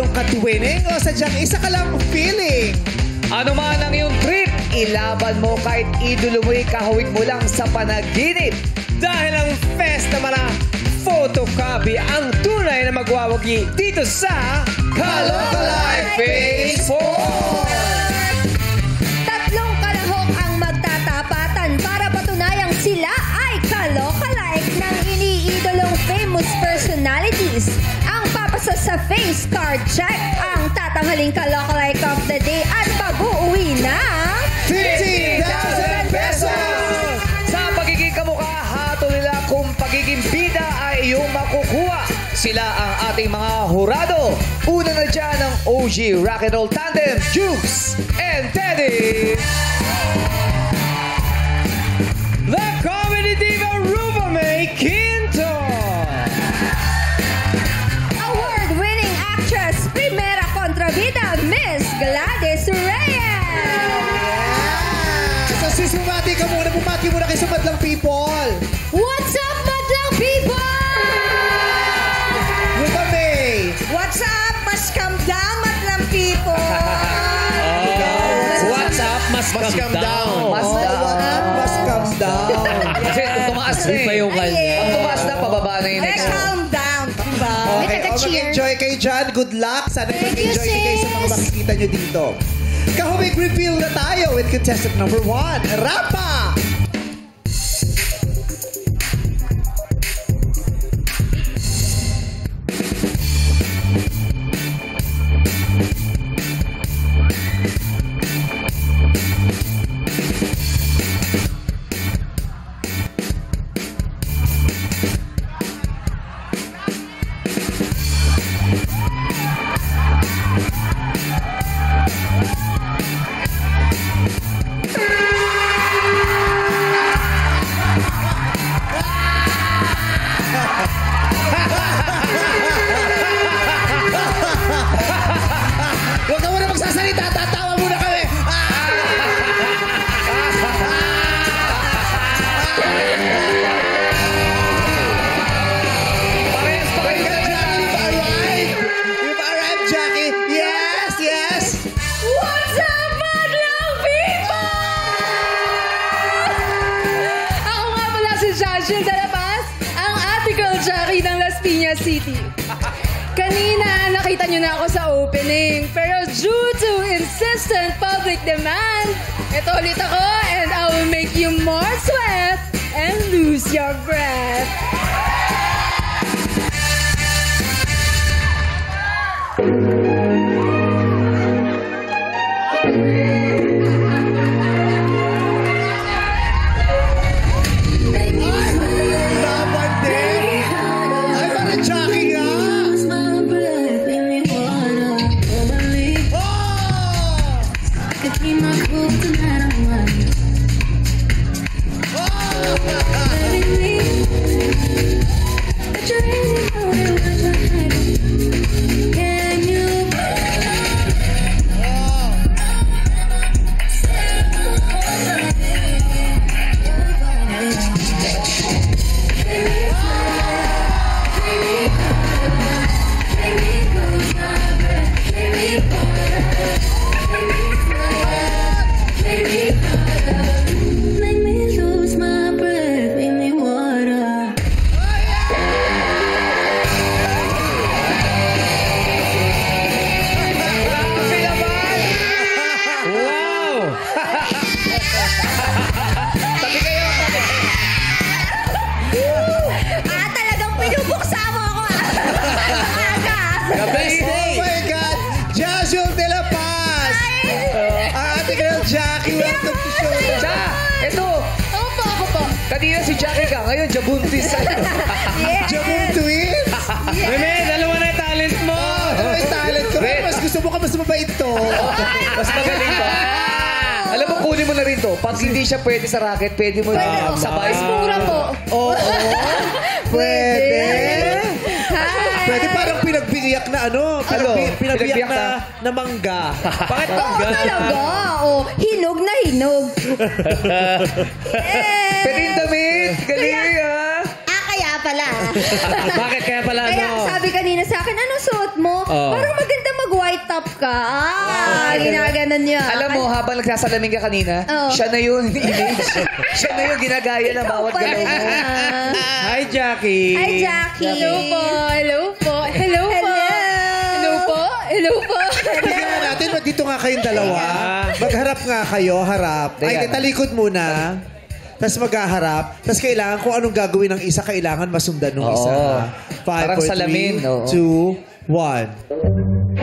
iyong katwining o sadyang isa ka lang feeling? Ano man ang iyong trip, ilaban mo kahit idolo mo'y kahawig mo lang sa panaginip. Dahil ang fest naman na photocopy ang tunay na magwawagi dito sa Kaloka Life Phase 4! Tatlong kalahok ang magtatapatan para patunayang sila ay kaloka-like ng iniidolong famous personalities. Ang papasa sa face card check ang tatanghaling kaloka-like of the day at pag-uwi ng 15,000 pesos! Sa pagiging kamukha, hato nila kung pagiging bida ay iyong makukuha. Sila ang ating mga hurado. Una na dyan ang OG Rock and Roll Tandem, Jukes and Teddy. The Comedy Diva, Ruba May Quinto. award-winning actress, primera kontrabida, Miss Gladys Reyes. So sis, bumati ka muna. Bumati muna kay sa Madlang People. What's up, Madlang people? Ruba May. What's up, mas kamdam, Madlang people? What's up? Mas calm down. Mas down. Mas calm down. Kasi tumaas na eh. yung kanya. Pag tumaas na, pababa na yung next. Calm down, diba? Okay, mag-enjoy kayo dyan. Good luck. Sana mag-enjoy kayo sa mga makikita nyo dito. Kahawig reveal na tayo with contestant number 1, Rapa! Huwag ka muna magsasalita. Tatawa muna kami. Parehas pa kayo. You've arrived. You've arrived, Jackie. Yes, yes. What's up, Madlang people? Ako nga pala si Joshua Dalapas, ang ate girl Jackie ng Las Piñas City. Kanina, nakita niyo na ako sa opening. Pero due to insistent public demand, ito ulit ako and I will make you more sweat and lose your breath. Laban din. Ay, parang Jackie nga. Talagang pinubuksa mo ako. Oh my God! Joshua De La Paz! Ate girl Jackie, welcome to show. Cha, ito. Ako po. Kanina si Jackie ka, ngayon Jabuntis. Jabong Twins! Meme, dalawa na yung talent mo. Ano may talent ko? Mas gusto mo ka mas mabait to. Mas magaling ba? Alam mo, kunin mo na rin to. Pag hindi siya pwede sa racket, pwede mo na sabay. Mura po. Oo. Pwede. Hi. Pwede parang pinagbiyak na ano. Pinagbiyak na mangga. Bakit Oo mangga? talaga. Oh, hinog na hinog. Pwede yung damit. Galing ah. Kaya pala. Bakit kaya pala Kaya sabi kanina sa akin, anong suot mo? Oh. Parang maganda mag-white top ka. Ginaganon niya. Alam mo, habang nagsasalamin ka kanina, Oo. siya na yun, image. Siya na yung ginagaya ng bawat galaw mo. Hi, Jackie. Hi, Jackie. Hello po. Hello po. Hello po. Hello po. Hello po. Tingnan natin, dito nga kayong dalawa. Magharap nga kayo, harap. Ay, Teka. talikod muna. Tapos maghaharap. Tapos kailangan kung anong gagawin ng isa, kailangan masundan ng isa. Oo. 5, Parang 4, salamin, 3, oo. 2, 1.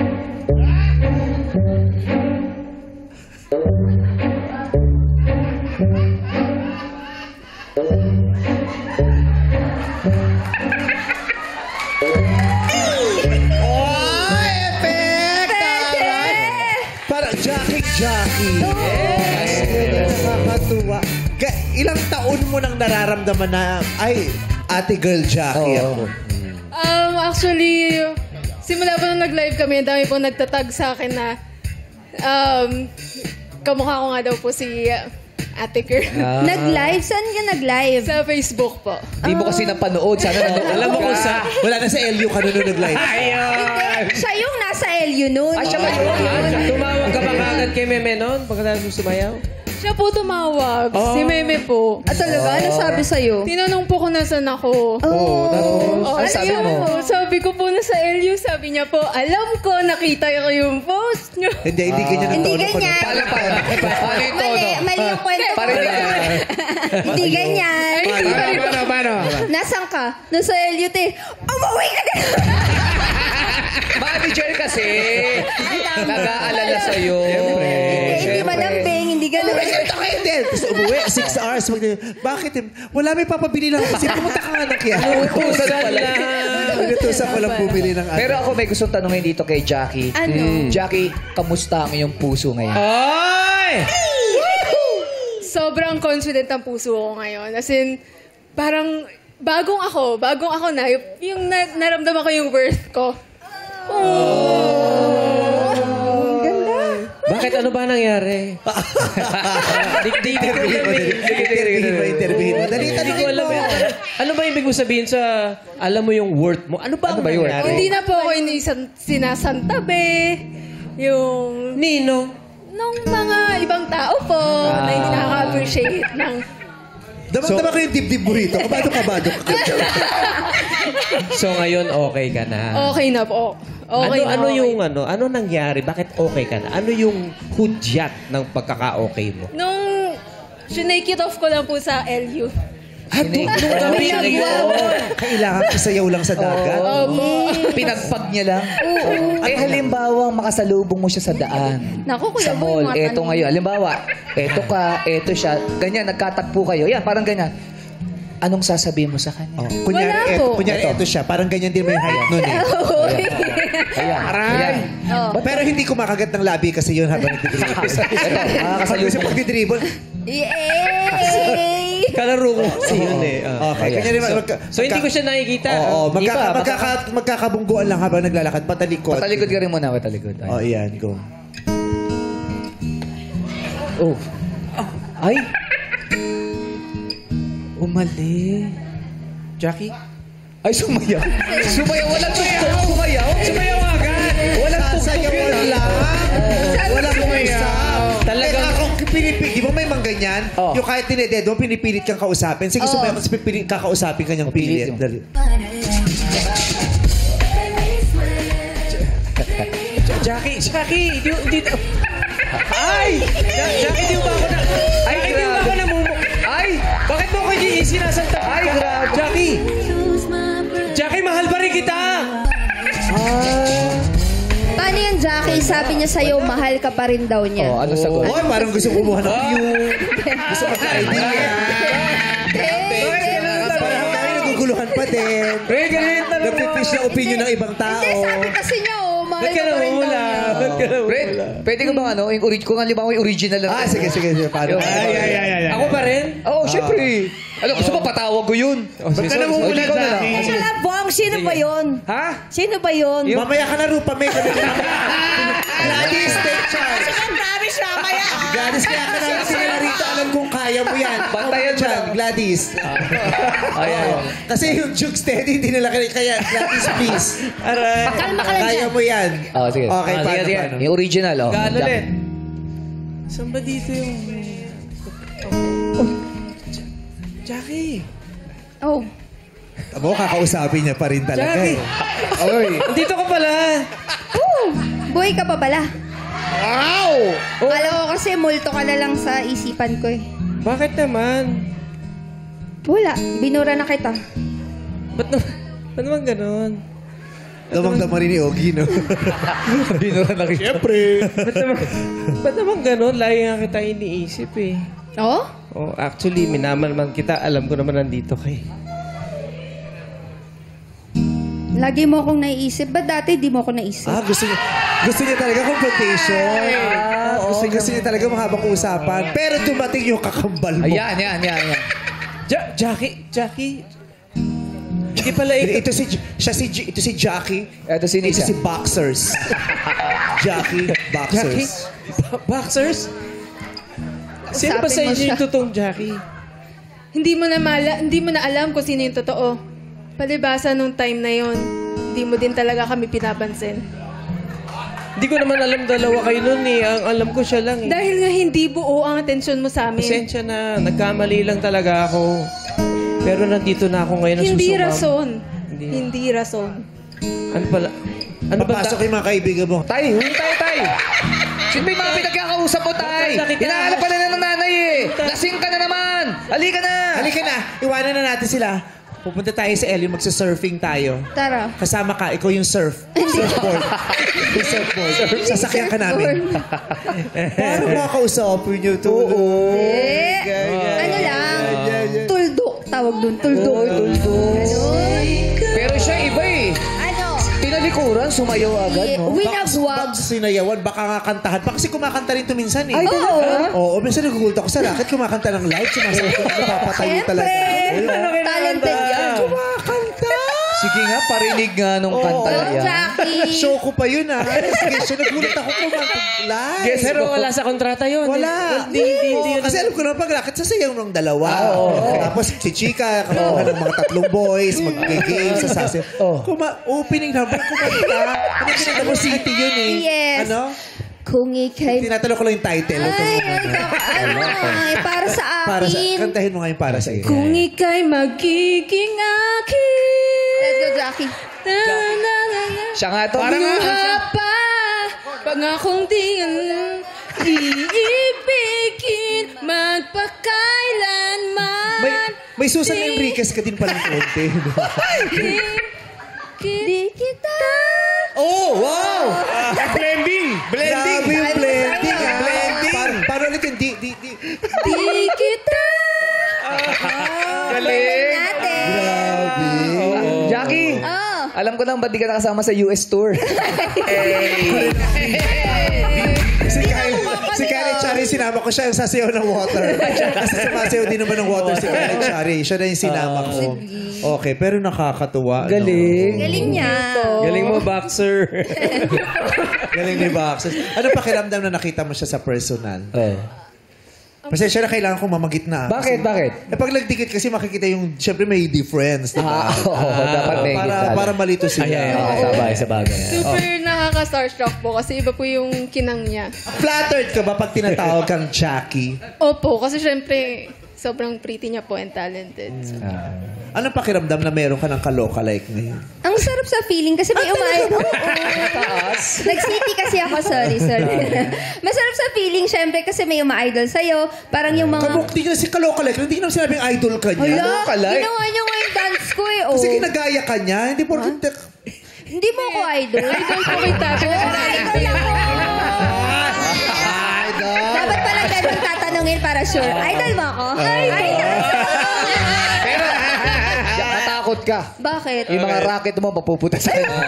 Para Jackie. Nakakatuwa. Ilang taon mo nang nararamdaman na, ay, ate girl Jackie Oo. ako. Actually, simula pa nung nag-live kami, ang dami po nagtatag sa akin na kamukha ko nga daw po si Ate Kerr. Nag-live? Saan ka nag-live? Sa Facebook po. Di mo kasi napanood. Sana nanood. Alam mo kung sa... Wala na sa LU ka nung nag-live. Ayun! Siya yung nasa LU nun. Ay, siya ba yun? Tumawag ka ba kagad kay Meme noon? Pagkatapos mo sumayaw? Siya po tumawag. Si Meme po. Ah, talaga? Ano sabi sa'yo? Tinanong po ko nasan ako. Oh. Ano sabi mo? Sabi ko po na sa LU, sabi niya po, alam ko, nakita ko yung post niyo. Hindi ganyan ang Hindi tono ko. ganyan. Paano yung tono? Mali yung kwento ko. Parang Hindi ganyan. Paano? Nasaan ka? Nasa LU, te. Umuwi ka na! Manager kasi. Nag-aalala sa'yo. Hindi malambing, hindi ganun. Ito kayo din. Tapos umuwi, 6 hours. Bakit? Wala may papabili lang kasi pumunta ka nga ng kaya. Utusan pala. Inutusan ko lang bumili ng Pero ako may gustong tanungin dito kay Jackie. Ano? Jackie, kamusta ang iyong puso ngayon? Ay! Sobrang confident ang puso ko ngayon. As in, parang bagong ako na. Yung naramdaman ko yung worth ko. Bakit? Ano ba nangyari? Interviewin mo. Dali, Hindi ko alam eh. Ano ba ibig mo sabihin sa alam mo yung worth mo? Ano ba ang Ano ba yung nangyari? Hindi na po ako sinasantabi. Yung... Nino? Nung mga ibang tao po na hindi nakaka-appreciate ng... Damang-dama ko yung dibdib mo rito. Kabado. So ngayon okay ka na. Okay na po. Okay na, ano okay. yung ano nangyari? Bakit okay ka na? Ano yung hudyat ng pagkaka-okay mo? Nung sinake it off ko lang po sa LU. Kailangan isayaw lang sa dagat. Pinagpag niya lang. Eh, halimbawa, makasalubong mo siya sa daan. Naku, Kuya Sa Boy, mall. mga Eto tanong. ngayon. Halimbawa, eto ka, eto siya. Ganyan, nagkatagpo kayo. Yan, parang ganyan. Anong sasabihin mo sa kanya? Wala po. Kunyari, eto siya. Parang ganyan din may height nun eh. Ayan. Ayan. Pero hindi kumakagat ng labi kasi yun habang nagdidribble. Ito, Kasi makakasalubong. pagdidribble, Yay! Kalaro ko kasi yun eh. okay. Ayan. Kanya So hindi ko siya nakikita. Oo, Di ba? magkakabungguan lang habang naglalakad. Patalikod. Patalikod ka rin muna, patalikod. Oh, iyan. Go. Oh. Ay. Umali. Jackie? Ay, sumayaw. Sumayaw. Walang tugtog. Sumayaw. Sumayaw agad! Walang tugtog Sasayawan yun. lang. Walang sumayaw. Talagang... Talagang- kung pinipilit, di ba may mangganyan? Oh. Yung kahit tinededo, pinipilit kang kausapin. Sige, sumayaw kasi kakausapin kanyang pilit. Pilit Dali. Jackie! Hindi... Ay! Jackie, di ba ako na... Ay, Jackie, di ba ako grabe. namumuk... Ay! Bakit mo ako sinasanta? Ay, grabe. Jackie, mahal pa rin kita! Paano yan, Jackie? Sabi niya sa'yo, mahal ka pa rin daw niya. Oh, ano sagot? Oy, parang gusto kumuha ng view. Gusto magka-idea. Parang kami naguguluhan pa din. Nagpipish na opinion ng ibang tao. Hindi, sabi kasi niya, mahal Ba't ka ka pa rin daw namumula? niya. Ba't ka namumula? Fred, pwede ko bang kung halimbawa yung original lang. Sige. Paano? Ay. Ako pa rin? Oo, syempre. Ano, gusto mo patawag ko yun? Ba't ka namumula, Ikaw na lang. Jackie? Sarap, Bong. Sino ba yun? Ha? Sino ba yun? Mamaya ka na, Rupa May. Gladys, take charge. Promise na mamaya. Gladys, kaya ka namin sinira rito. Alam kong kaya mo yan. Bantayan mo Dyan, lang. Gladys. Ayan. Kasi yung juke steady, hindi nila kaya. Gladys, please. Kalma ka lang Kaya dyan. mo yan. Oh, sige. Okay, Ah, paano, sige. paano? Yung original, oh. Gaano Jack. ulit? Saan ba dito yung... Jackie! Oh. Abo, kakausapin niya pa rin talaga Jackie! eh. Oy. Nandito ka pala! Buhay ka pa pala. Wow! Kala ko kasi multo ka na lang sa isipan ko eh. Bakit naman? Wala. Binura na kita. Ba't naman ganon? Damang-dama rin ni Ogie, no? Binura na kita. Siyempre. Ba't naman ganon? Lagi nga kita iniisip eh. Oh? Oh, actually, minamalman kita. Alam ko naman nandito kay. Lagi mo akong naiisip. Ba't dati di mo ako naisip? Gusto niya talaga confrontation. Gusto niya talaga mahabang usapan. Pero dumating yung kakambal mo. Ayan. Jackie? Hindi pala Ito si Jackie. Ito si Nisa. Ito si Boxers. Jackie, Boxers. Boxers? Sino ba sa Usapin mo inyo siya. yung totoong Jackie? Hindi mo na alam kung sino yung totoo. Palibasa nung time na yon, hindi mo din talaga kami pinapansin. Hindi ko naman alam dalawa kayo nun eh. Ang alam ko siya lang eh. Dahil nga hindi buo ang atensyon mo sa amin. Pasensya na. Nagkamali lang talaga ako. Pero nandito na ako ngayon. Hindi nasusumam. rason. Hindi. Hindi rason. Ano pala? Ano ba? Papasok yung mga kaibigan mo. Tay, huwag tayo, Tay. Sino ba yung mga pinagkakausap mo, Tay? Hinahanap pa na ng nanay eh. Lasing ka na naman. Halika na. Halika na. Iwanan na natin sila. Pupunta tayo sa Ellie. Magsa-surfing tayo. Tara. Kasama ka. Ikaw yung surfboard. Yung surfboard. Sasakyan ka namin. Paano makakausapin niyo ito? Eh, ano lang? Tuldok. Tawag dun. Tuldok. Ganon. Pero siya iba eh. Ano? Tinalikuran, sumayaw agad, no? Winagwag. Sinayawan, baka nga kantahan. Baka kasi kumakanta rin ito minsan eh. Oo. Oo, minsan nagugulta ko sa racket, kumakanta ng live, sumasagot, napapatayo talaga. Talented yan. Kumakanta! Sige nga, parinig nga nung kanta Hello, niya. Jackie. Show ko pa yun ah. Sige, siya nagulat ako kumanta live. Yes, pero wala sa kontrata yun. Wala. Hindi. Kasi alam ko naman pag racket, sasayaw ng dalawa. Tapos si Chika, kakuha ng mga tatlong boys, mag-game sa sasayaw. Opening number, kumanta. Ano kinanta mo? City yun eh. Yes. Ano? Kung ikay... Tinatanong ko lang yung title. Para sa Para sa, akin. kantahin mo nga yung para sa iyo. Kung ika'y magiging akin. Let's go, Jackie. Siya nga to. Luha pa. Pangakong di iibigin. Magpakailanman. May Susan Enriquez ka din palang konti. Di kita... Oh, wow! Blending! Grabe yung blending. ah. Blending. Paano ulit yung di? Di kita. Galing. Natin. Grabe. Jackie, Oh. alam ko na ba't di ka nakasama sa US tour? Si Kyle Chari, sinama ko siya yung sasayaw ng water. Kasi sumasayaw din naman ng water si Kyle Chari. Siya na yung sinama ko. Okay, pero nakakatuwa. Galing. Galing niya. Galing mo, boxer. Galing ni Box. Ano pakiramdam na nakita mo siya sa personal? Pasensya na kailangan kong mamagit na. Bakit? Pag nagdikit kasi makikita yung, syempre may difference, di ba? Dapat may Para malito sila. Sabay, sa bagay. Super nakaka-starstruck po kasi iba po yung kinang niya. Flattered ka ba pag tinatawag kang Jackie? Opo, kasi syempre sobrang pretty niya po and talented. So, Anong pakiramdam na meron ka ng kaloka-like ngayon? Ang sarap sa feeling kasi may Nag-city kasi ako, sorry. Masarap sa feeling, syempre, kasi may uma-idol sa'yo. Parang yung mga... Kabukti na si kaloka-like. Hindi naman sinabing idol ka niya. Hala, ginawa niya nga yung dance ko eh. Oh. Kasi ginagaya ka niya. Hindi porkit... Hindi mo ako idol. idol po kita. Idol ako. Dapat pala ganun tatanungin para sure. Idol mo ako? Idol. Natakot ka. Bakit? Yung mga racket mo, mapuputa sa kanya.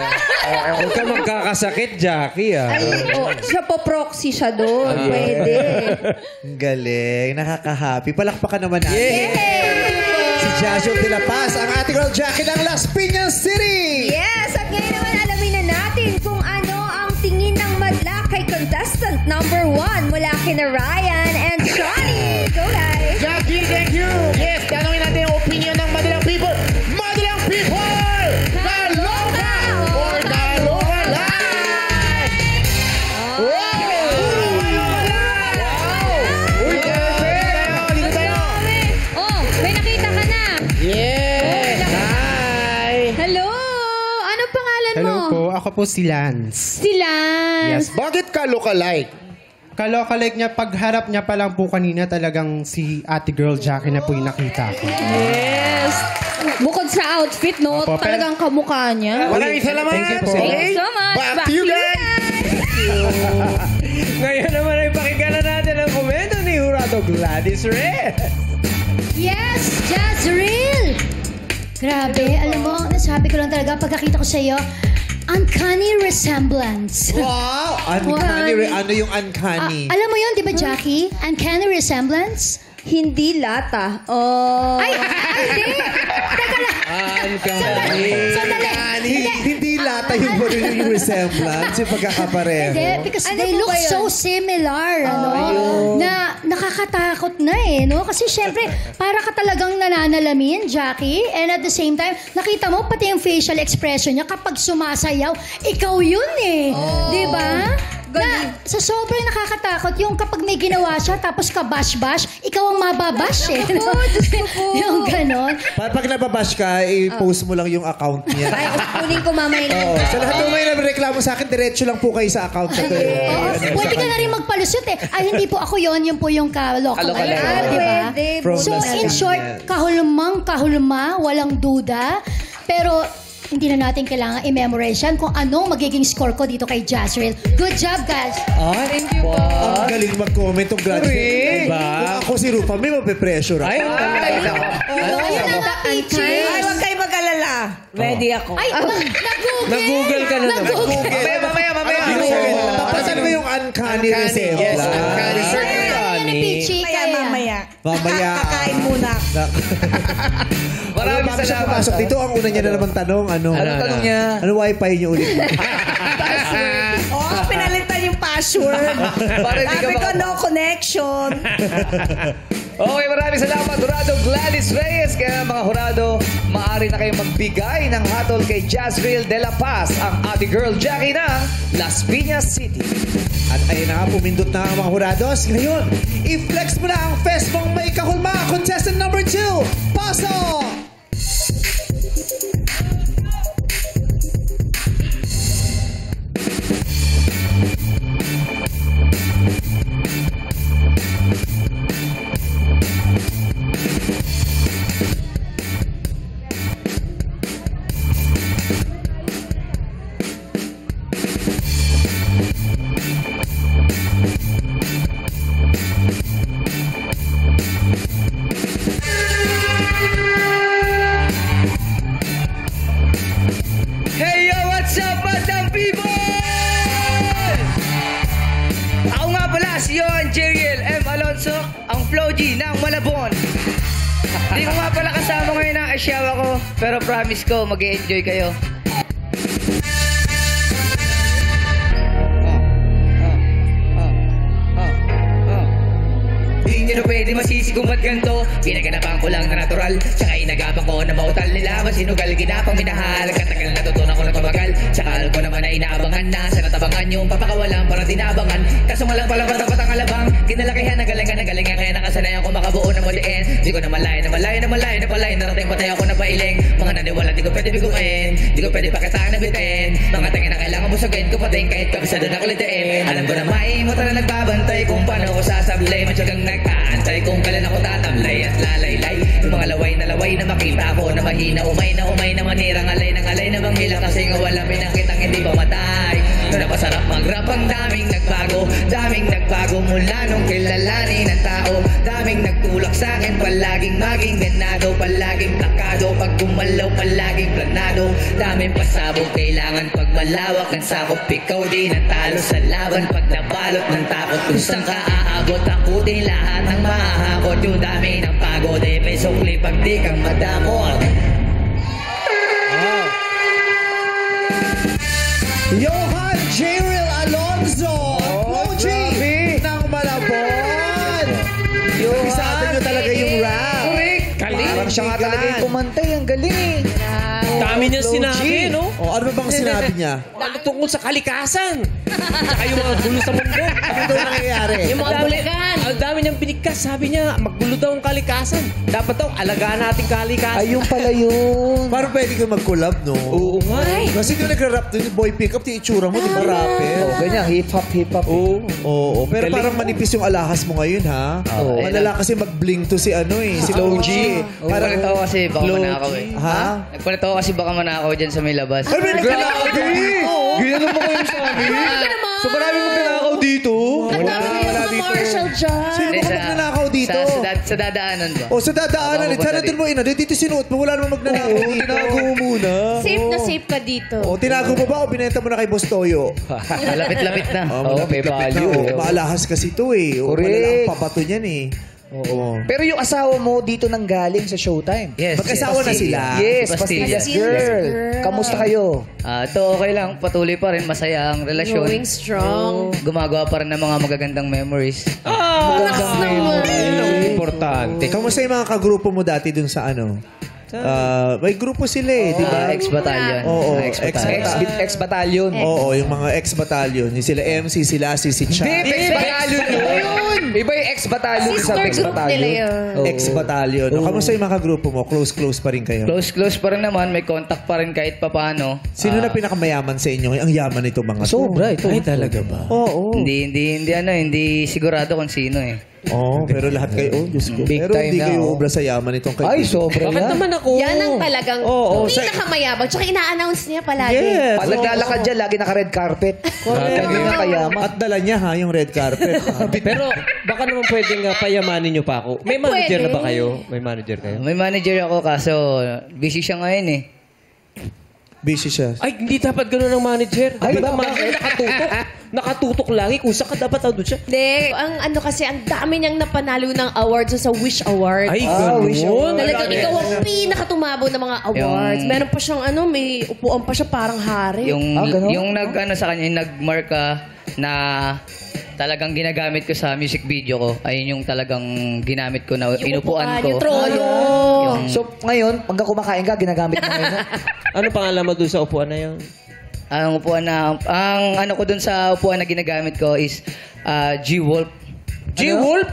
Huwag ka magkakasakit, Jackie. Siya po proxy siya doon. Pwede. Galing. Nakaka-happy. Palakpakan naman natin. Si Jazio de la Paz, ang ating girl Jackie ng Las Piñas City. Yes! At ngayon naman alamin na natin kung ano ang tingin ng madla kay contestant number 1 mula kina Ryan and Johnny. Go guys! Jackie, thank you. Yes, tanongin natin ang opinion ng Madalang People. Madalang People! Kaloka or Kaloka Live? Uy, dito tayo. Oh, may nakita ka na. Yes! Hi! Hello! Anong pangalan mo? Hello po, ako po si Lance. Si Lance. Yes. Bakit Kaloka Live? Kaloka-like niya, pagharap niya pa lang po kanina talagang si ate girl Jackie na po yung nakita ko. Yes. Bukod sa outfit, no? Opo, Talagang kamukha niya. Maraming salamat. Thank you po. Thank you so much. Back to you guys. Ngayon naman ay pakinggan na natin ang komento ni Jurado Gladys Reyes. Yes, Jazreel! Grabe, alam mo, nasabi ko lang talaga pagkakita ko sa iyo, uncanny resemblance. Wow! Uncanny. Ano yung uncanny? Alam mo yun, di ba, Jackie? Uncanny resemblance? Hindi lata. Oh. Ay, hindi! Teka lang. Sandali. Hindi lata yung resemblance, yung pagkakapareho. Hindi, because Ano they po look ba yun? so similar, na nakakatakot na no? Kasi syempre, para ka talagang nananalamin, Jackie, and at the same time, nakita mo, pati yung facial expression niya, kapag sumasayaw, ikaw yun Di ba? Na, sa sobrang nakakatakot, yung kapag may ginawa siya, tapos ka bash-bash, ikaw ang mababash yung ganon. Pag nababash ka, i-post mo lang yung account niya. Ay, kunin ko mamaya Oo. Sa lahat ng may reklamo sa akin, diretso lang po kayo sa account na to. Oo, pwede ka na rin magpalusot Ay, hindi po ako yun po yung Kaloka ka-local. Live. Di ba? Pwede. From So, Las in Piñas. short, kahulma, walang duda. Pero, hindi na natin kailangan i-memorize yan kung anong magiging score ko dito kay Jazreel. Good job, guys! Thank you po. Ang galing mag-comment ng Gladys. Correct. Diba? Kung ako si Rufa, may mape-pressure ako. Ayun Ayun na nga, Pichi! Ay, huwag kayo mag-alala. Ready ako. Ay, nag-google! Nag-google ka na naman. Nag-google! Mamaya. Tapasan mo yung uncanny resemblance. Yes, uncanny. Yan ni Pichi, Kaya kaya. mamaya. Mamaya. Kakain muna. Maraming Bago siya salamat. pumasok dito, ang una niya na naman tanong, ano tanong niya? Ano wifi niyo ulit? Oh, pinalitan yung password. Para hindi ka Sabi ko, maka- no connection. Okay, maraming salamat, Jurado Gladys Reyes. Kaya mga Jurado, maaari na kayong magbigay ng hatol kay Jazreel de la Paz, ang ate girl Jackie ng Las Piñas City. At ayun na nga, pumindot na ang mga hurados. Ngayon, i-flex mo na ang fest mong may kahulma. Contestant number 2, pasok! Hey yo, what's up, Batang People? Ako nga pala si Johan Jeriel M. Alonso, ang Flow G ng Malabon. Di ko nga pala kasama ngayon ang asyawa ko, pero promise ko, mag-enjoy kayo. Di nyo na pwede masisi kung ba't ganito. Pinaganapan ko lang na natural, tsaka inagapan ko na mautal nila. Masinugal, ginapang minahal, katagal natutunan ko na tumagal. Tsaka alam ko naman na inaabangan na sa natabangan yung papakawalan para dinabangan. Kaso malang pala dapat ang alabang kinalakihan na galingan kaya nakasanayan ko makabuo na muliin. Di ko na malayo narating patay ako na pailing. Mga naniwala di ko pwede biguin, di ko pwede pakitaan na bitin. Mga tangin na kailangan busugin ko pating kahit kabisado na kulitiin. Alam ko na may motor na nagbabantay kung paano ko sasablay. Matyagang nagkaantay kung kailan ako tatamlay at lalaylay. Yung mga laway na makita ko na mahina. Umay na manirang alay na manghila. Kasi nga wala pinakitang hindi pa matay. Napasarap mag-rap ang daming nagbago mula nung kilalanin ng tao. Daming nagtulak sa akin, palaging maging ganado, palaging plakado. Pag gumalaw, palaging planado. Daming pasabog, kailangan pag malawak ang sakop. Ikaw din ang talo sa laban pag nabalot ng takot. Kung saan ka aabot, takutin lahat ng mahahakot. Yung dami ng pagod, may sukli pag di kang madamot. Johan Jeriel Alonso, Flow G ng Malabon. Siya nga talaga yung kumantay. Ang galing eh. Dami niya sinabi, no? Oh, ano ba bang sinabi niya? Ano tungkol sa kalikasan? Tsaka yung mga gulo sa mundo. Ano daw nangyayari? Yung mga bulagan. Ang dami niyang binigkas. Sabi niya, maggulo daw ang kalikasan. Dapat daw, alagaan natin kalikasan. Ayun pala yun. Parang pwede kang mag-collab, no? Oo nga. Kasi kung nagra-rap doon, yung boy pick-up, yung itsura mo, di ba rapper? Oh, ganyan. Hip-hop. Oo. Pero parang manipis yung alahas mo ngayon, ha? Oo. Malala kasi mag-bling to si ano eh. Si Low G. Parang ito kasi baka manakaw eh. Ha? Nagpalit ako kasi baka manakaw dyan sa may labas. Ay, may Grabe! Ginano mo kayo sa amin? So maraming magnanakaw dito? Ang dami na yung mga Marshall dyan. Sino ba magnanakaw dito? Sa dadaanan ba? O, sa dadaanan. Sana doon mo ina. Dito sinuot mo. Wala namang magnanakaw dito. Tinago mo muna. Safe na safe ka dito. O, tinago mo ba o binenta mo na kay Boss Toyo? Malapit-lapit na. Oo, may value. Maalahas kasi ito eh. O, Correct. malala ang pabato niyan eh. Oo. Pero yung asawa mo dito nang galing sa Showtime. Yes. Magkasawa na sila. Yes, Pastillas. Pastillas Girl. Kamusta kayo? Ito okay lang. Patuloy pa rin. Masaya ang relasyon. Growing strong. Gumagawa pa rin ng mga magagandang memories. Magandang memory. Yun ang importante. Kamusta yung mga kagrupo mo dati dun sa ano? May grupo sila eh, di ba? Ex-batalyon. Oo, Ex-batalyon. Ex-battalion. Oo, yung mga ex-batalyon. Yung sila MC, sila si Cha. Hindi, ex-battalion yun. Iba yung ex-battalion sa Sister group nila ex-battalion. yun. Ex-batalyon. Kamusta yung mga kagrupo mo? Close pa rin kayo? Close pa rin naman. May contact pa rin kahit papano. Sino na pinakamayaman sa inyo? Ang yaman nito mga to. Sobra, ito. Ay, talaga ba? Oo. Hindi sigurado kung sino eh. Oo, pero lahat kayo, oh, Diyos ko. Big Pero time hindi na, kayo oh. obra sa yaman itong Ay, kaibigan. sobra Bakit yan. naman ako? Yan ang talagang Oo, pinakamayabang. Tsaka ina-announce niya palagi. Yes. Pag naglalakad dyan, lagi naka-red carpet. Kaya nga kayaman. At dala niya ha, yung red carpet. Pero baka naman pwedeng payamanin niyo pa ako. May manager na ba kayo? May manager kayo? May manager ako kaso busy siya ngayon eh. Busy siya. Ay, hindi dapat gano'n ang manager. Ay, Dapat bakit? nakatutok. Nakatutok lagi. Kung saan ka dapat doon siya. Hindi. Ang ano kasi, ang dami niyang napanalo ng awards sa Wish Award. Ay, wish gano'n. Talagang ikaw ang pinakatumabo ng mga awards. Meron pa siyang may upuan pa siya parang hari. ganun? Yung sa kanya, yung nag-marka na talagang ginagamit ko sa music video ko. Ayun yung talagang ginamit ko na inupuan ko. Yung trono. So, ngayon, pagka kumakain ka, ginagamit mo ngayon. Ano pangalan mo doon sa upuan na yun? Ang upuan na, ano ko dun sa upuan na ginagamit ko is G-Wolf. G-Wolf?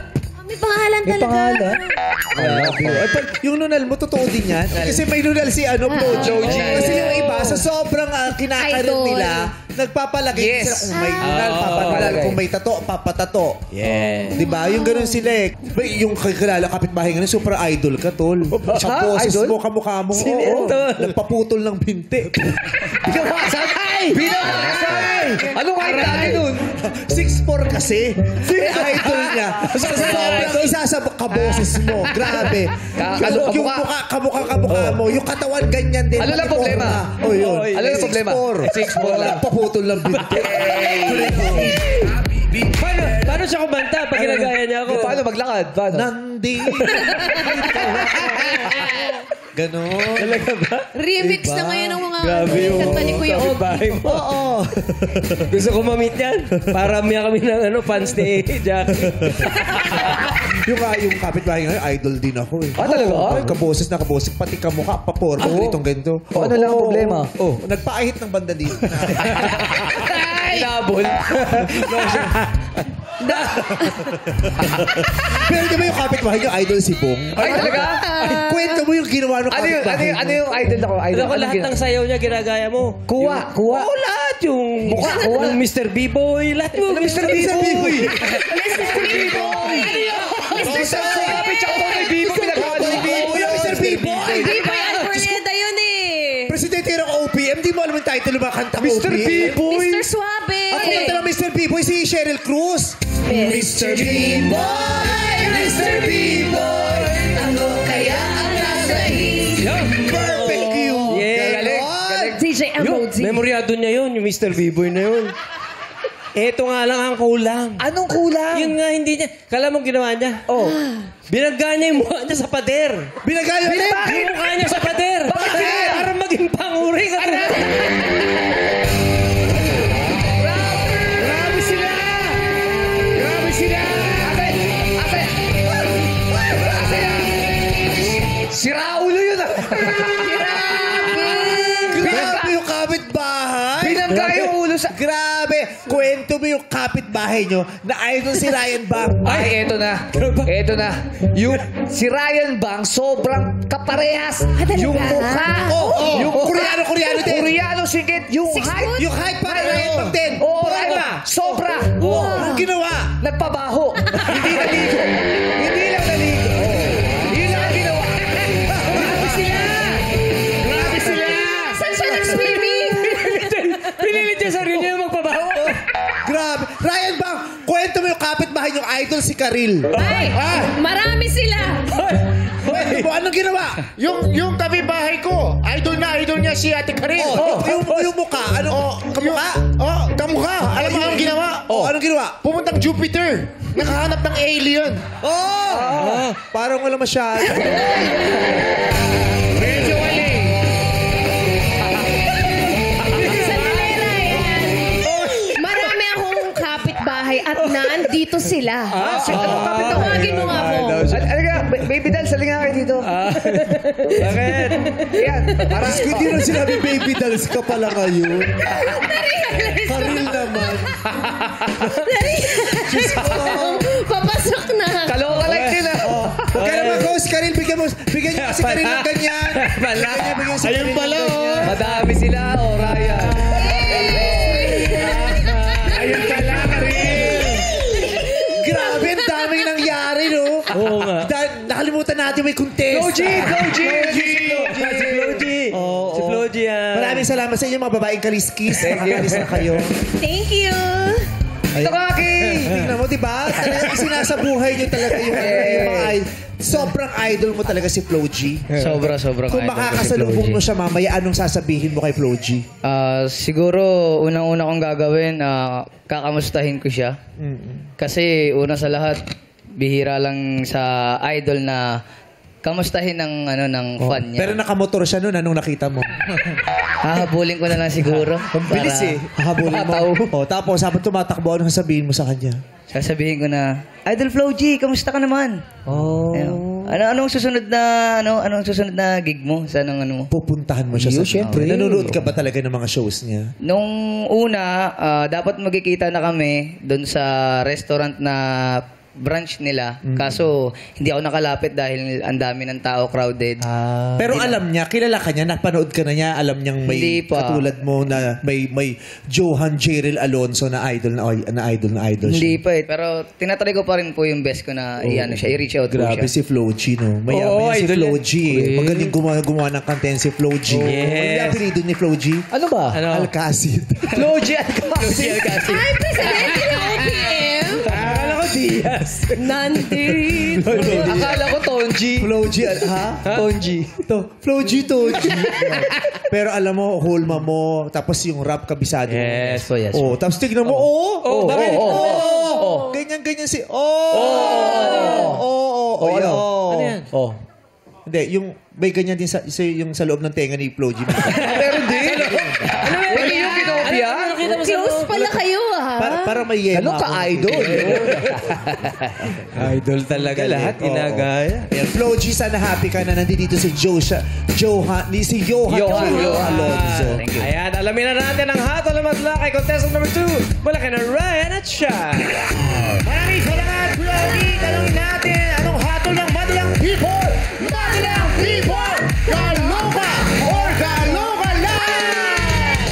May pangalan May talaga. pangalan. Ay, yung nunal mo, totoo din yan? Kasi may nunal si Flo G. Kasi yung iba, sa sobrang kinakaroon Idol. nila, nagpapalagay Yes. sila kung may nunal, papanunal. Kung may tato, papatato. Yeah. Di ba? Yung ganun sila eh. Yung kakilala, kapitbahay nga, super idol ka, tol. Sa boses Idol? mo, kamukha mo. Sino Oo. yan, tol? Nagpaputol ng binti. Binawasan! Anong kahit dati nun? 6'4 kasi. Idol niya. Sa sobrang isa sa kaboses mo. Grabe. Yung kamukha mo. Yung katawan ganyan din. Ano lang pati problema? forma. Oh, yun. Ano lang problema? 6'4 lang. Paputol ng binti. Paano siya kumanta pag ginagaya niya ako? Paano maglakad? Paano? Nandito. Ganon. Talaga ba? Remix na ngayon ng mga Grabe yung kanta ni Kuya Og. kapitbahay mo. Oo. Gusto ko ma-meet yan. Para miya kami ng fans ni Jackie. Yung kapitbahay ngayon, idol din ako eh. Talaga? Ay, kaboses na kaboses. Pati kamukha, paporma, ganitong ganito. Ano lang ang problema? Nagpaahit ng banda dito. Labol. Pero di ba yung kapitbahay niyo, idol si Bong? Ay, talaga? Kwento mo yung ginawa ng kapitbahay Ano yung idol ako? Idol Alam ko lahat ng sayaw niya ginagaya mo. Kuha. Oo, lahat. Yung Mukha, kuha. Yung Mr. B-Boy. Lahat mo. Mr. B-Boy! Mr. B-Boy! Biboy Alfreda yun eh. Presidente ng OPM, di mo alam yung title ng mga kantang Mr. OPM? B-Boy. Mr. Suave. Ang kumanta ng Mr. B-Boy, si Cheryl Cruz. Mr. B-Boy! Mr. B-Boy! Ano kaya ang nasa isip? Perfect cue! Yeah, galing. DJ Emoji. Memoryado niya yun, yung Mr. B-Boy na yun. Eto nga lang ang kulang. Anong kulang? Yun nga, hindi niya. Kala mo ginawa niya? Oh. Binagga niya yung mukha niya sa pader. Binagayo rin! Yung mukha niya sa pader. Bakit? Para maging panguri ka. Grabe sila! Grabe sila! Si Rao sa... Grabe! Kwento mo yung kapitbahay nyo na idol si Ryan Bang. Ay, eto na. Eto na. Yung si Ryan Bang, sobrang kaparehas. Yung mukha. Yung Koreano din. Koreano singit. Yung height. Yung height para Ryan Bang din. Oo, Ryan Bang. Sobra. Anong ginawa? Nagpabaho. Hindi naligo. Hindi lang naligo. Yun lang ang ginawa. Grabe sila. Grabe sila. Saan siya nag-swimming? Pinilit niya sarili niya magpabaho. Grabe. Ryan Bang, kwento mo yung kapitbahay yung idol si Karil. Ay, marami sila. Kwento mo, anong ginawa? Yung kabibahay ko, idol niya si Ate Karil. Yung mukha, kamukha? Kamukha. Alam mo anong ginawa? Anong ginawa? Pumuntang Jupiter. Nakahanap ng alien. Parang wala masyado. Medyo wali. Sandali, Ryan. Marami akong kapitbahay at nandito sila. Tawagin mo nga po. Alaga, baby doll, sali nga kayo dito. Bakit? Yan. Parang hindi na sinabi baby dolls ka pala ngayon. Karil naman. Papasok na. Kaloka like din ah. Kaya naman ko, si Karil, bigyan niyo si Karil ng ganyan. Ayun pala, Madami sila, Ryan. Ayun pala, Karil. Grabe, ang daming nangyari, no? Oo nga. Nakalimutan natin may contest. Si Floji yan. Maraming salamat sa inyo mga babaeng kaliskis. Nakakalis na kayo. Thank you. Ito Kaki! Tingnan mo, diba? Talagang sinasabuhay niyo talaga yung mga idol. Sobrang idol mo talaga si Flo G. Sobrang Kung idol ko si makakasalubong Flo G. mo siya mamaya, anong sasabihin mo kay Flo G? Siguro, unang-una kong gagawin, kakamustahin ko siya. Kasi una sa lahat, bihira lang sa idol na kamustahin ng fan niya. Pero nakamotor siya noon, anong nakita mo? Hahabulin ko na lang siguro. Ang bilis eh. Habulin mo. Tapos, habang tumatakbo, anong sasabihin mo sa kanya? Sasabihin ko na, Idol Flo G, kamusta ka naman? Anong susunod na gig mo? Sa ano mo? Pupuntahan mo siya sa syempre. Nanonood ka ba talaga ng mga shows niya? Nung una, dapat magkikita na kami doon sa restaurant na branch nila. Kaso, hindi ako nakalapit dahil ang dami ng tao, crowded. Pero alam niya, kilala ka niya, napanood ka na niya, alam niyang may Hindi pa. katulad mo na may Johan Jerel Alonso na idol siya. Hindi pa eh. Pero tinatry ko pa rin po yung best ko na i-reach out po siya. Grabe si Flo G, no? Mayaman si idol Flo yan. G. Magaling gumawa ng content si Flo G. Ano yung apelido ni Flo G? Ano ba? Alcacid. Flo G Alcacid. Ay, presidente ng OPM. Akala ko Diaz. Nandito. Akala ko Tonji. Flo G, ha? Tonji. Flo G. Pero alam mo, hulma mo, tapos yung rap kabisado. Yes po, yes Oh, tapos tignan mo, bakit? Ganyan si, Ano yan? Hindi, yung may ganyan din yung sa loob ng tenga ni Flo G. Pero di. Ano yung kinopia? Close pala kayo, ha? Para may yema. Ano ka-idol? Idol talaga lahat, ginagaya. Ayan, Flo G, sana happy ka na nandito si Johan Alonso. Ayan, alamin na natin ang hatol na madla kay contestant number 2. Mula kay na Ryan at Sean. Maraming salamat, Flogi. Tanungin natin, anong hatol ng Madalang People? Madalang People! Kaloka or Kaloka Live!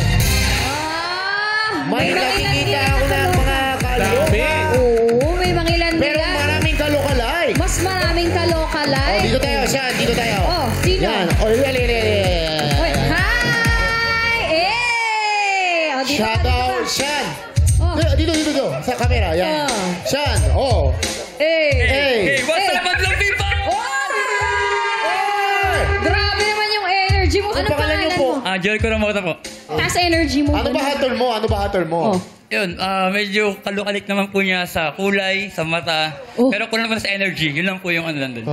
May nakikita ako ng mga kaloka. Oo, may mangilan Pero nila. maraming Kaloka Live. Mas maraming kaloka live. Dito tayo, Sean. Dito tayo. Oh, sino? Yan. Oy, hi! Oh, dito Shout ka, out, Sean. Oh. Dito. Sa camera. Yan. Oh. Sean. Hey! What's up, Madlang people? Grabe naman yung energy mo. Anong pangalan mo? Joel Kuramota po. Taas energy mo. Ano ba hatol mo? Oh. Yun, medyo kalukalik naman po niya sa kulay, sa mata. Oh. Pero kulang naman sa energy. Yun lang po yung ano nandun.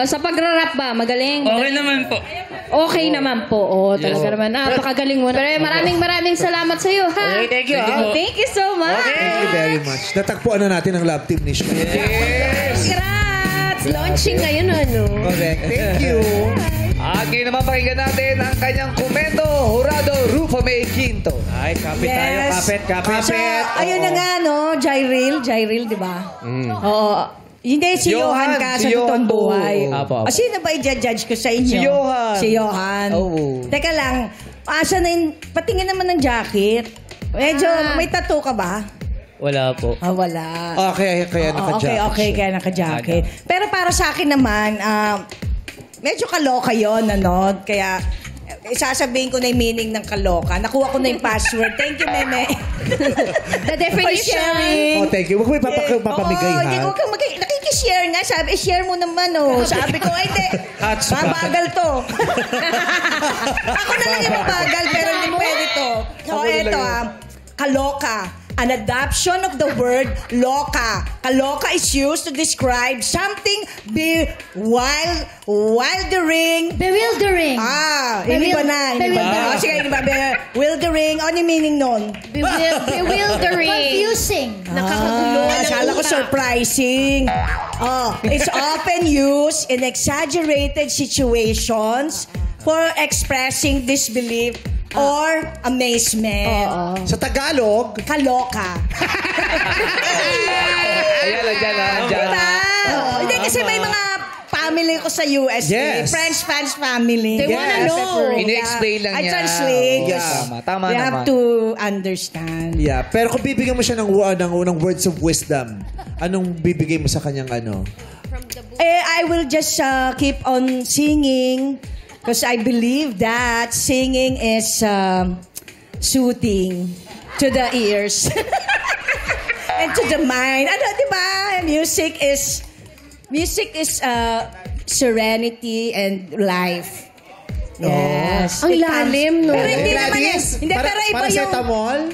Sa pagrarap ba? Magaling? Okay naman po. Okay naman po. Talaga naman. Napakagaling mo na. Pero maraming salamat sa iyo, ha? Okay, thank you, ha? Thank you so much. Thank you very much. Natagpuan na natin ang love team ni Sean. Congrats! That's launching ngayon, ano? Correct. Thank you. At ngayon naman pakinggan natin ang kanyang komento, Jurado Rufa May Quinto. Ay, kapit tayo. Kapit. So, ayun na nga, no? Jyril, di ba? Oo. Hindi, si Johan ka sa totoong buhay. Apo. O, sino ba i-judge ko sa inyo? Si Johan. Oo. Teka lang, asa na yung, patingin naman ng jacket. Medyo, may tattoo ka ba? Wala po. Wala. Okay, kaya naka-jacket. Okay, kaya naka-jacket. Pero para sa akin naman, medyo kaloka yun, ano? Kaya, sasabihin ko na yung meaning ng kaloka. Nakuha ko na yung password. Thank you, Meme. The definition. Oh, thank you. Huwag mo papamigay, ha? Hindi ko kang nakikishare nga. Sabi, share mo naman, oh. Sabi ko, ay, hindi. Babagal to. Ako na lang yung babagal, pero hindi pwede to. So, eto, kaloka. An adoption of the word loka. Kaloka is used to describe something wildering. Bewildering. Iba na. Sige, iba. Bewildering. Ano yung meaning nun? Bewildering. Confusing. Nakakagulo. Akala ko surprising. It's often used in exaggerated situations for expressing disbelief or amazement. Sa Tagalog, kaloka. Ayan, andyan. Diba? Hindi, kasi may mga family ko sa US. Yes. French fans family. They wanna know. Ini-explain lang I niya. translate. Tama You naman. have to understand. yeah. Pero kung bibigyan mo siya ng words of wisdom, anong bibigay mo sa kanyang ano? I will just keep on singing because I believe that singing is soothing to the ears and to the mind. Ano, di ba? Music is serenity and life. Yes. Ang lalim, no? Pero hindi naman yan. Hindi, pero iba yung... Paracetamol?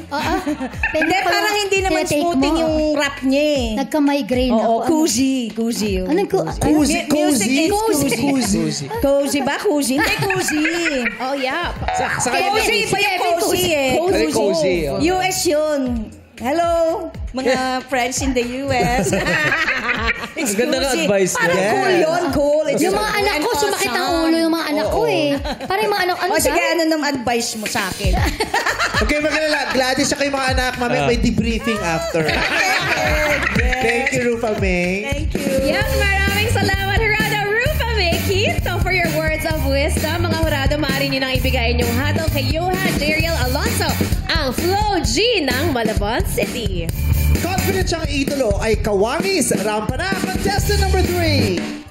Hindi, parang hindi naman smoothing yung rap niya eh. Nagka-migraine Oo, ako. cozy. Cozy. Anong Music is cozy. Cozy ba? Cozy? Hindi, cozy. Oh, yeah. Cozy pa yung cozy eh. Cozy. US yun. Hello, mga friends in the US. It's Ganda ng cozy. advice mo. Parang cool yun, cool. It's Yung mga cool anak and ko, sumakit ang awesome. ulo yung mga anak ko eh. Parang yung mga anak, ano O sige, ba? ano nang advice mo sa akin? Okay, magalala. Gladys siya kayong mga anak. Mamaya may debriefing after. Thank you, Rufa May. Thank you. Yan, maraming salamat, Jurado Rufa May Quinto, for your words of wisdom. Mga Jurado, maaari nyo nang ibigay inyong hatol kay Johan Jeriel Alonso, ang Flow G ng Malabon City. Confident siyang idolo ay Kawamis. Rampa na, contestant number 3.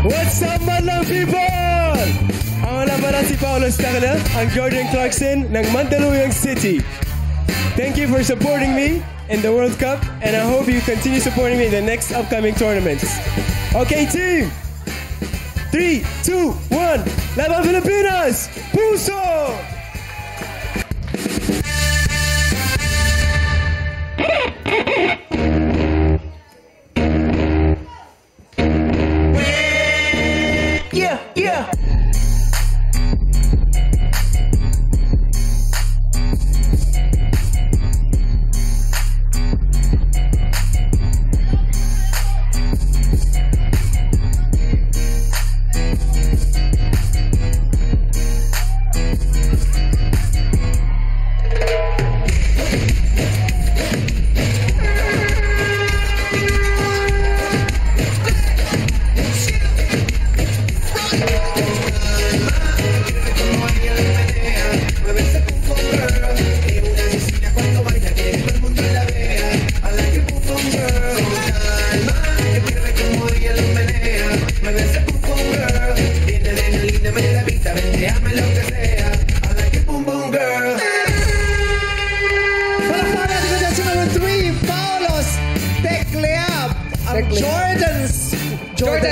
What's up, madlang people? Ang wala pala si Paolo Stacala, ang Jordan Clarkson ng Mandaluyong City. Thank you for supporting me in the World Cup, and I hope you continue supporting me in the next upcoming tournaments. Okay, team! 3, 2, 1, Laban Pilipinas! Puso! Yeah.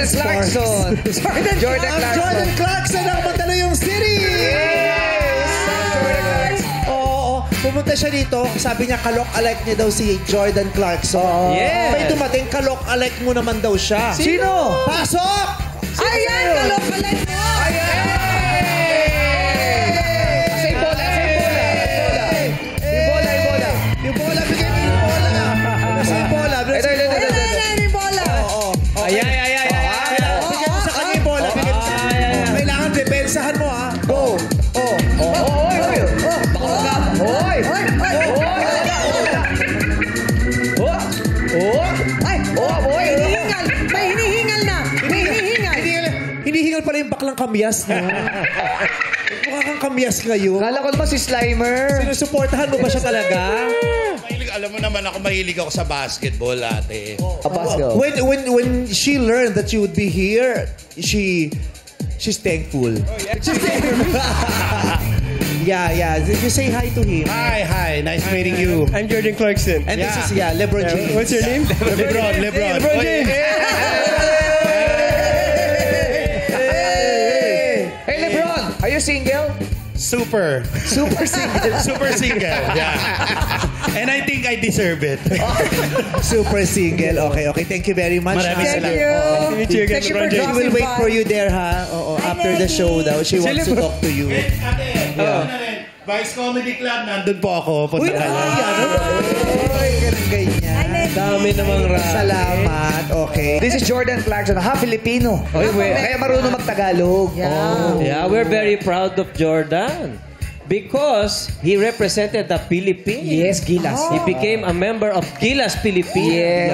Jordan Clarkson. Jordan Clarkson ng Mandaluyong City! Oo, pumunta siya dito. Sabi niya, kalok-alike niya daw si Jordan Clarkson. May dumating, kalok-alike mo naman daw siya. Sino? Pasok! Ayan, kalok-alike mo! Yung bola, bigay mo yung bola. Nasa yung bola. Ayan, yung bola. Ayan. Bigay mo sa kanya yung bola. Kailangan depensahan mo, ha? Go. May hinihingal na. Hinihingal pala yung baklang kamyas, no? Mukha kang kamyas ngayon. Kala ko naman si Slimer. Sinusuportahan mo ba siya talaga? Alam mo naman ako, mahilig ako sa basketball, ate. Basketball. When she learned that you would be here, she's thankful. She's thankful. Yeah. You say hi to him. Hi. Nice meeting you. I'm Jordan Clarkson. And this is LeBron James. What's your name? LeBron. LeBron James. Hey, LeBron, are you single? Super single. Yeah. And I think I deserve it. Super single. Okay. Thank you very much. Maraming Thank salamat. you. Meet you again, Thank you for LeBron James. She will dropping wait by. for you there, ha? After the show daw. She wants to talk to you. Vice Comedy Club, nandun po ako. Punta ka lang. Ganyan. Dami namang Salamat. Okay. This is Jordan Clarkson, Filipino. Kaya marunong mag-Tagalog. Yeah, we're very proud of Jordan because he represented the Philippines. Yes, Gilas. He became a member of Gilas Philippines.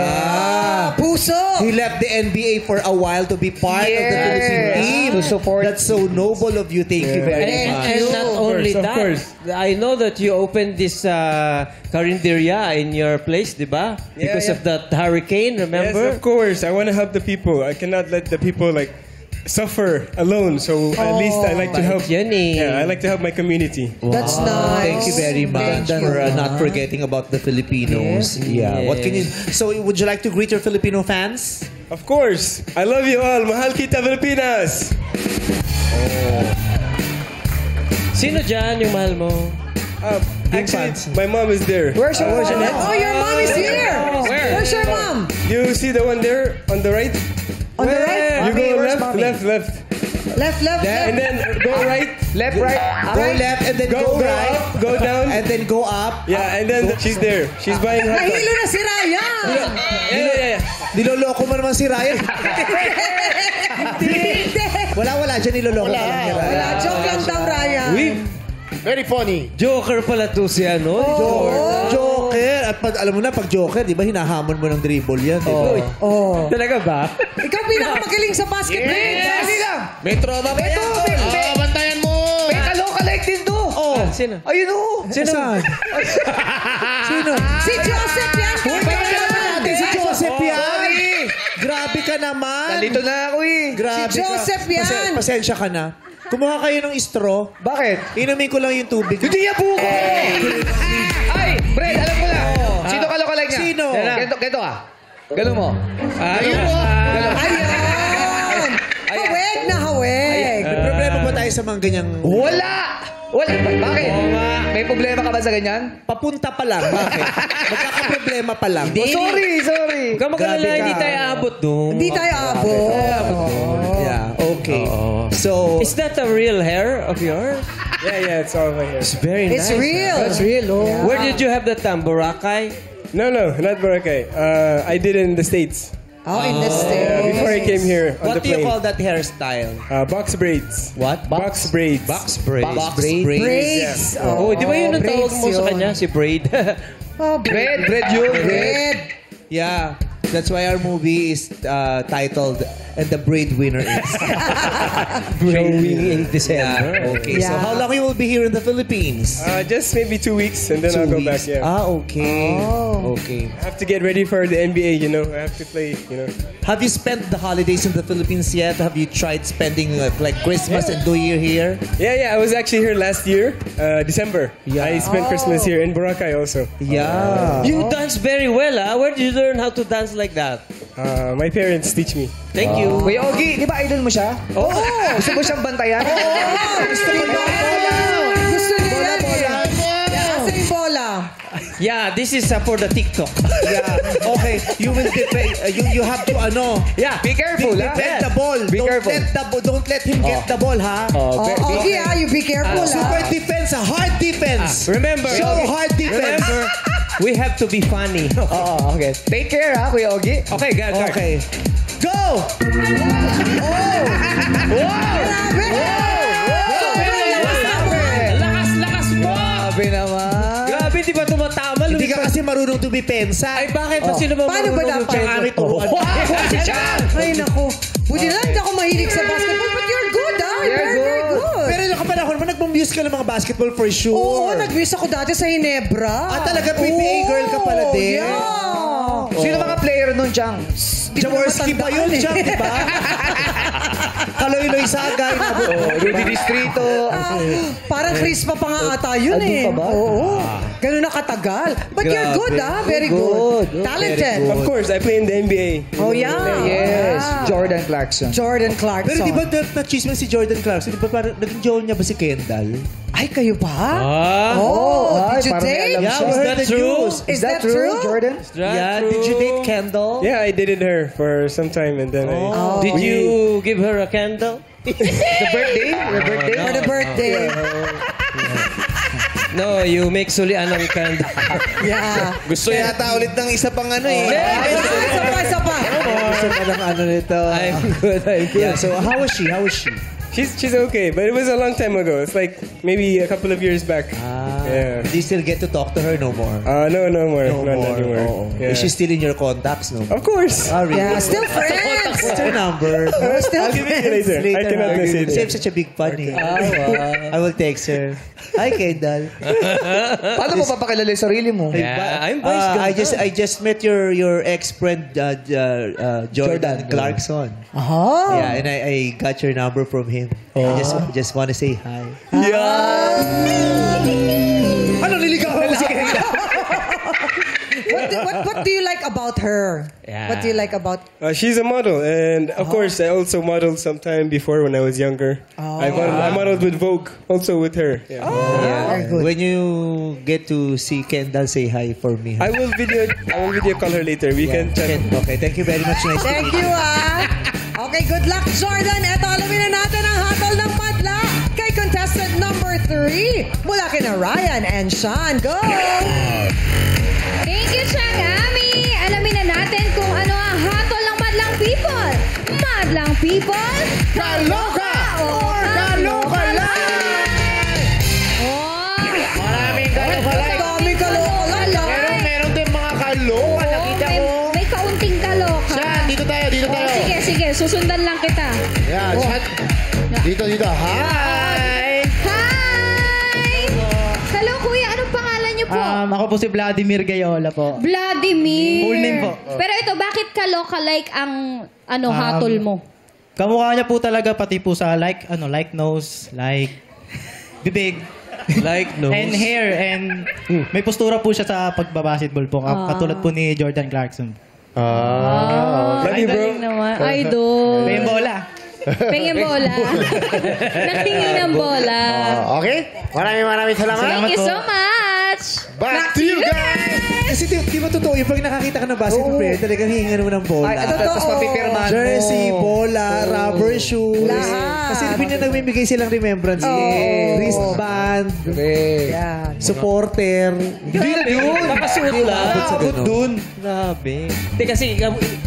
Puso. He left the NBA for a while to be part of the Philippine team. To support. That's so noble of you. Thank you very much. And not only of that, course. I know that you opened this Carinderia in your place, di ba? Because of that hurricane, remember? Yes, of course. I want to help the people. I cannot let the people suffer alone. So at least I like to help. Yeah, I like to help my community. That's nice. Thank you very much for not forgetting about the Filipinos. Yeah. What can you? So, would you like to greet your Filipino fans? Of course. I love you all. Mahal kita, Filipinas. Sino dyan yung mahal mo? Actually, my mom is there. Where's your mom? Oh, your mom is here. Where's your mom? You see the one there on the right? On the right? You go Where's left. Left. And then go right. Left, right. Go left and then go right. up, go down. And then go up. Yeah, and then she's there. She's buying hot dogs. Nahilo na si Ryan. Yeah. Niloloko mo naman si Ryan. Hindi. Wala. Diyan niloloko ka lang ni Ryan. Wala. Joke lang daw, Ryan. Very funny. Joker pala to si Joker. At alam mo na, pag Joker, di ba, hinahamon mo ng dribble yan. Di ba? Talaga ba? Ikaw pinakamagaling sa basketball. Dali lang. May trauma ba yan? Bantayan mo. May kalokalike din to. Sino? Ayun o. Saan? Sino? Si Joseph yan. Si Joseph yan. Grabe ka naman. Nalito na ako Grabe Si Joseph ka. yan. Pasensya ka na. Kumuha kayo ng straw. Bakit? Inumin ko lang yung tubig. Hindi yan buko. Ay, Brad, alam ko na. Sino kalokalike niya? Sino? Ganito ah. Ganun mo. Ayun. Haweg na haweg. May problema ba tayo sa mga ganyang... Wala! Bakit? May problema ka ba sa ganyan? Papunta pa lang. Bakit? Magkakaproblema pa lang. Sorry. Huwag ka magalala, hindi tayo abot doon. Hindi tayo abot. Yeah, okay. So... Is that a real hair of yours? Yeah, it's all right here. It's very nice. It's real. That's real, oh. Yeah. Where did you have that Boracay? No, not Boracay. I did it in the States. Oh, in the States. Before I came here on What the do you plane. call that hairstyle? Box braids. What? Box braids. Box braids. Box braids. Braids. Oh, di ba yun ang tawag braids mo sa yun. kanya? Si Braid. Oh, Bread yun. bread. Yeah. That's why our movie is titled And the Breadwinner is. Showing in December. Yeah, okay. So Yeah. how long you will be here in the Philippines? Just maybe 2 weeks and then 2 I'll go weeks. back. Yeah. Okay. Okay. I have to get ready for the NBA, I have to play, Have you spent the holidays in the Philippines yet? Have you tried spending like Christmas and New Year here? Yeah, I was actually here last year, December. Yeah. I spent Christmas here in Boracay also. Yeah. You dance very well, ah. Where did you learn how to dance like that? My parents teach me. Thank you. Kuya Ogie, di ba idol mo siya? Oo. Gusto mo siyang bantayan? Gusto mo na bola. Gusto nila. Asa yung bola? Yeah, this is for the TikTok. Yeah. Okay. You will defend. You have to Yeah, be careful. defend the ball. Be careful. Don't let him get the ball, ha? Ogie, you be careful, Super defense, a hard defense. Remember, So hard defense. remember, we have to be funny. Oo, okay. Take care, ha, Kuya Ogie. Okay, go. Okay. Go! Lakas mo! Grabe naman. Grabe, di ba tumatama? Hindi ka kasi marunong tumipensa. Ay, bakit? Sino ba Paano ba dapat? Siya kami turuan. Si Chang! Ay, naku. Buti na lang, hindi ako mahilig sa basketball, but you're good, ah. You're very good. Pero yung kapanahon mo, nag-muse ka ng mga basketball for sure. Oo, nag-miss ako dati sa Hinebra. Talaga, PBA girl ka pala din. Yeah. Sino mga player nun, Chang? Jaworski pa yun, Chang, di ba? Kaloy-loy Sagay. Rudy Distrito. Parang Crispa pa nga ata yun eh. pa ba? Oo. Ganun na katagal. But you're good, ah. Very good. Talented. Of course, I play in the NBA. Oh, yeah. Yes, Yeah. Jordan Clarkson. Jordan Clarkson. Pero di ba na-chismis si Jordan Clarkson? Di ba parang naging jowa niya ba si Kendall? Ay, kayo ba? Oh, did you parang may date? alam Yeah, siya. we heard the news. Is that true? Jordan? Yeah, did you date Kendall? Yeah, I dated her for some time and then Did you give her a candle? The birthday? For the birthday. No, you make sulian ng candle. Yeah. Gusto yata ulit ng isa pang ano eh. Isa pa. Gusto pa ng ano nito. I'm good. Yeah, so how was she? she's okay, but it was a long time ago. It's like maybe a couple of years back. Yeah. Do you still get to talk to her? No more. No more. No Not more. anymore. Oo. Yeah. Is she still in your contacts? No. Of course. Ah, really? Yeah, still friends. What's her number? Still I'll give it to you later. I cannot message. She have such a big fan eh. I will text her. Hi, Kendall. Paano mo papakilala yung sarili mo? Yeah, I'm voice I just met your ex-friend Jordan Clarkson. Yeah, and I got your number from him. I just want to say hi. Ano niligawan mo si Kendall? What do you like about her? Yeah. What do you like about... She's a model, and of course, I also modeled sometime before when I was younger. I modeled with Vogue, also with her. Yeah. Yeah. When you get to see Kendall, say hi for me. I will video call her later. We can chat. Okay, thank you very much. Nice to Thank meet you, Okay, good luck, Jordan. Eto, alamin na natin ang hatol ng padla kay contestant number 3 mula kina Ryan and Sean. Go! Thank you, Chang Ami. Alamin na natin kung ano ang hatol ng madlang people. Madlang people, kaloka or kaloka lang! Oh! Maraming kaloka lang. Daming kaloka lang. Meron din mga kaloka. Nakita ko. May kaunting kaloka. Siya, dito tayo. Sige, susundan lang kita. Yeah, chat. Dito. Hi! Hi! Hello, kuya. Anong pangalan niyo po? Ako po si Vladimir Gayola po. Vladimir. Full name po. Pero ito, bakit kaloka like ang hatol mo? Kamukha niya po talaga pati po sa like nose, like bibig, Like nose. and hair, and may postura po siya sa pagbabasketball po. Katulad po ni Jordan Clarkson. Love you, bro. Naman. Idol. May bola. Pengin bola. Nagtingin ng bola. Okay? Maraming salamat. Thank you so much. Back to you guys! Kasi di ba totoo yung pag nakakita ka ng basketball player, talagang hihingan mo ng bola. Tapos papipirmahan mo. Jersey, bola, rubber shoes. Lahat. Kasi nagbibigay silang remembrance. Wristband, Yan. supporter. Hindi na yun. Nakasuot lang. Abot dun. Grabe. Hindi kasi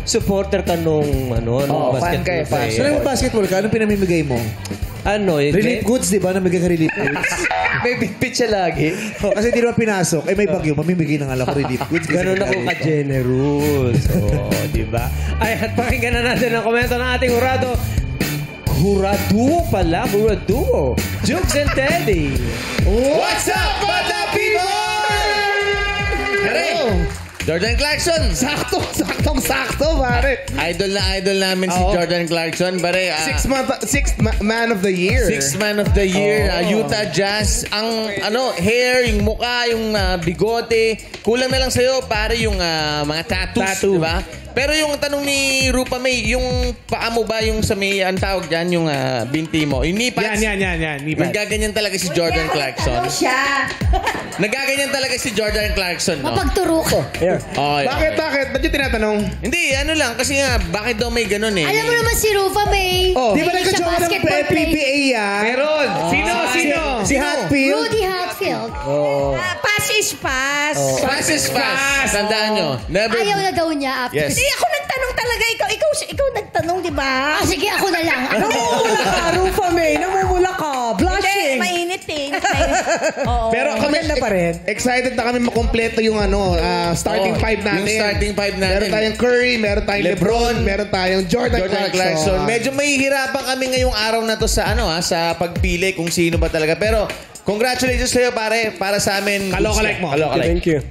supporter ka nung fan ka eh, fan. So, nag-basketball ka, anong pinamimigay mo? Relief goods, di ba? Namigay ka relief goods. May bitbit siya lagi. Kasi di naman pinasok. May bagyo, mamimigay ng alam ko relief goods. Ganun ako ka-generous. Di ba? Ay, at pakinggan na natin ang komento ng ating hurado. Huraduo pala. Huraduo. Jukes and Teddy. What's up, Bata People? Hello! Jordan Clarkson, saktong-sakto, pare. Idol namin si Jordan Clarkson, pare. Sixth man of the year. Sixth man of the year, Utah Jazz. Ang hair, yung mukha, yung bigote. Kulang na lang sa'yo, pare, yung mga tattoos, di ba? Pero yung tanong ni Rupa May, yung paa mo ba yung sa may, ang tawag dyan, yung binti mo? Yung knee pads? Yan. Knee pads. Nagaganyan talaga si Jordan Clarkson. Ano siya? Nagaganyan talaga si Jordan Clarkson, no? Mapagturo ko. Oh, yeah. Bakit? Ba't yung tinatanong? Hindi, ano lang. Kasi nga, bakit daw may ganun eh? Alam mo naman si Rufa May. Di ba Mahilig siya nagka-jowa ng basketball player. PPA yan? Meron. Sino? Si Hatfield. Rudy Hatfield. Pass is pass. Pass is fast. Tandaan nyo. Never. Ayaw na daw niya after. Yes. Hindi, ako nagtanong talaga. Ikaw nagtanong, di ba? Sige, ako na lang. Namumula ka, Rufa May. Namumula ka. Hindi, Blushing. mainit eh. Oo. Pero kami, Maganda pa rin. excited na kami makompleto yung starting five natin. Yung starting five natin. Meron tayong Curry, meron tayong LeBron, meron tayong Jordan Clarkson. Medyo mahihirapan kami ngayong araw na to sa sa pagpili kung sino ba talaga. Pero congratulations sa'yo pare, para sa amin. Kalokalike mo. Thank you.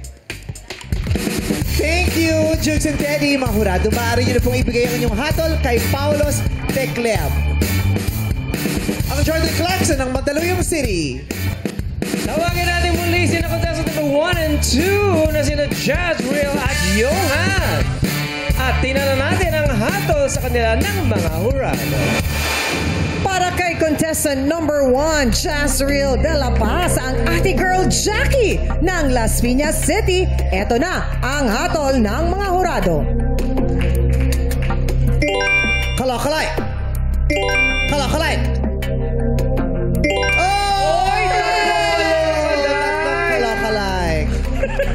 Thank you, Jugs and Teddy. Mga hurado, maaari nyo na pong ibigay ang inyong hatol kay Paulos Tecleab. Ang Jordan Clarkson ng Mandaluyong City. Tawagin natin muli sina contestant number 1 and 2 na sina Jazreal at Johan. At tingnan natin ang hatol sa kanila ng mga hurado. Para kay contestant number 1, Jazreal de la Paz, ang ate girl Jackie ng Las Piñas City. Eto na ang hatol ng mga hurado. Kalokalike. Kalokalike. Kalokalike.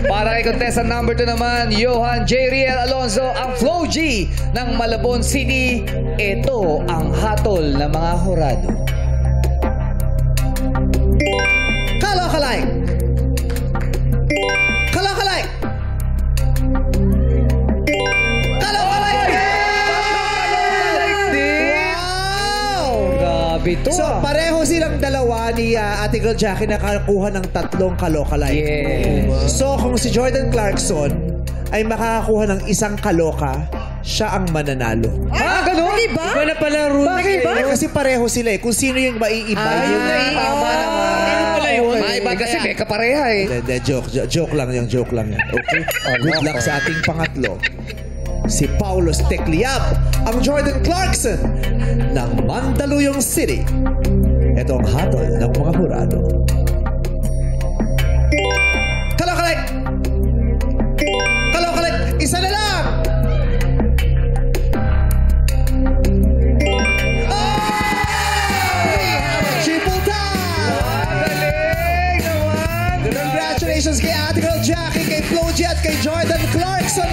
Para kay contestant number 2 naman, Johan J. Riel Alonzo, ang Flow G ng Malabon City. Ito ang hatol ng mga hurado. Kalokalike. Kalokalike. Kalokalike. Wow! Grabe to. So, pareho silang dalawa ni Ate Girl Jackie nakakuha ng 3 kalokalike. Yes. So, kung si Jordan Clarkson ay makakakuha ng 1 kaloka, siya ang mananalo. Ganun? Diba? Iba na pala ang rules. Bakit ba? Kasi pareho sila eh. Kung sino yung maiiba. Ayun na yun. Tama naman. Ano pala yun? Maiba kasi may kapareha eh. Hindi, joke lang yan. Okay? Good luck sa ating pangatlo. Si Paulos Tecleab, ang Jordan Clarkson ng Mandaluyong City. Ito ang hatol ng mga hurado. Kalokalike! Kalokalike! Isa na lang! Triple time! Congratulations kay Ate Girl Jackie, kay Flo G at kay Jordan Clarkson.